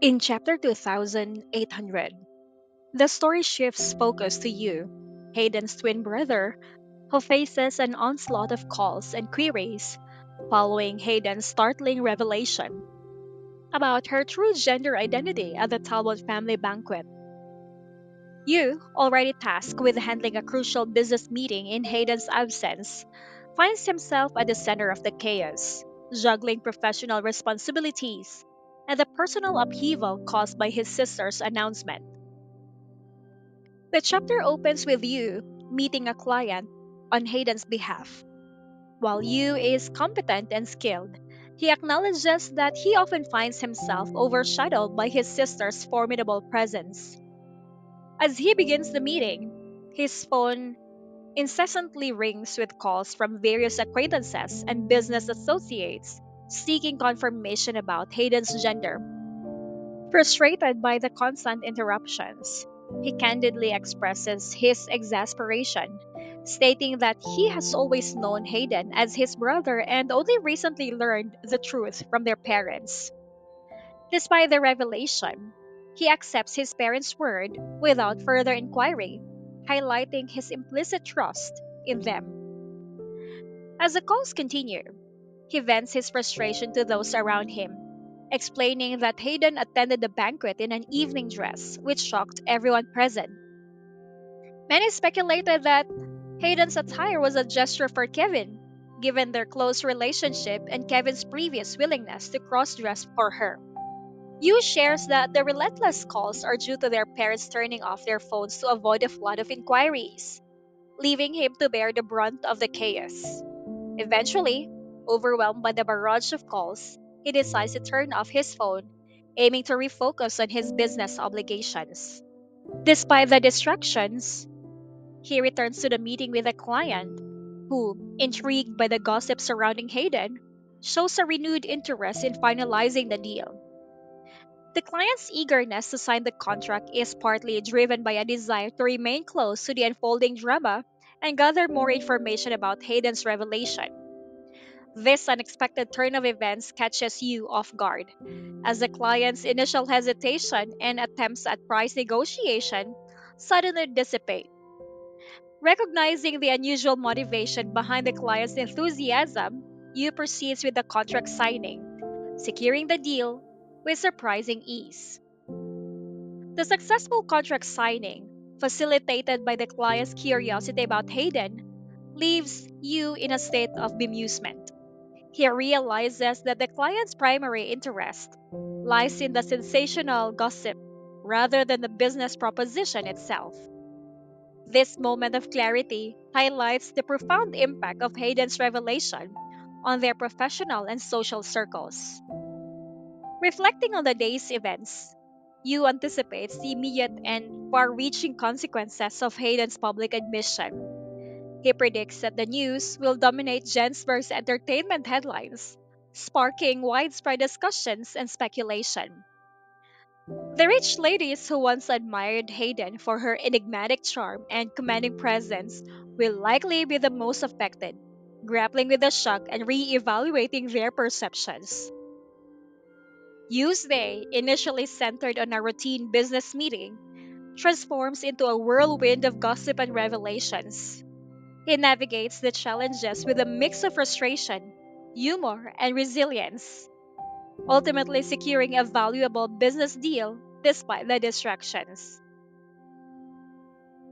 In chapter 2800, the story shifts focus to you, Hayden's twin brother, who faces an onslaught of calls and queries following Hayden's startling revelation about her true gender identity at the Talbot family banquet. You, already tasked with handling a crucial business meeting in Hayden's absence, finds himself at the center of the chaos, juggling professional responsibilities and the personal upheaval caused by his sister's announcement. The chapter opens with you meeting a client on Hayden's behalf. While Yu is competent and skilled, he acknowledges that he often finds himself overshadowed by his sister's formidable presence. As he begins the meeting, his phone incessantly rings with calls from various acquaintances and business associates seeking confirmation about Hayden's gender. Frustrated by the constant interruptions, he candidly expresses his exasperation, stating that he has always known Hayden as his brother and only recently learned the truth from their parents. Despite the revelation, he accepts his parents' word without further inquiry, highlighting his implicit trust in them. As the calls continue, he vents his frustration to those around him, explaining that Hayden attended the banquet in an evening dress, which shocked everyone present. Many speculated that Hayden's attire was a gesture for Kevin, given their close relationship and Kevin's previous willingness to cross dress for her. Yu shares that the relentless calls are due to their parents turning off their phones to avoid a flood of inquiries, leaving him to bear the brunt of the chaos. Eventually, overwhelmed by the barrage of calls, he decides to turn off his phone, aiming to refocus on his business obligations. Despite the distractions, he returns to the meeting with a client who, intrigued by the gossip surrounding Hayden, shows a renewed interest in finalizing the deal. The client's eagerness to sign the contract is partly driven by a desire to remain close to the unfolding drama and gather more information about Hayden's revelation. This unexpected turn of events catches you off guard, as the client's initial hesitation and attempts at price negotiation suddenly dissipate. Recognizing the unusual motivation behind the client's enthusiasm, you proceed with the contract signing, securing the deal with surprising ease. The successful contract signing, facilitated by the client's curiosity about Hayden, leaves you in a state of bemusement. He realizes that the client's primary interest lies in the sensational gossip rather than the business proposition itself. This moment of clarity highlights the profound impact of Hayden's revelation on their professional and social circles. Reflecting on the day's events, you anticipates the immediate and far-reaching consequences of Hayden's public admission. He predicts that the news will dominate Jensberg's entertainment headlines, sparking widespread discussions and speculation. The rich ladies who once admired Hayden for her enigmatic charm and commanding presence will likely be the most affected, grappling with the shock and re-evaluating their perceptions. Tuesday, initially centered on a routine business meeting, transforms into a whirlwind of gossip and revelations. He navigates the challenges with a mix of frustration, humor, and resilience, ultimately securing a valuable business deal despite the distractions.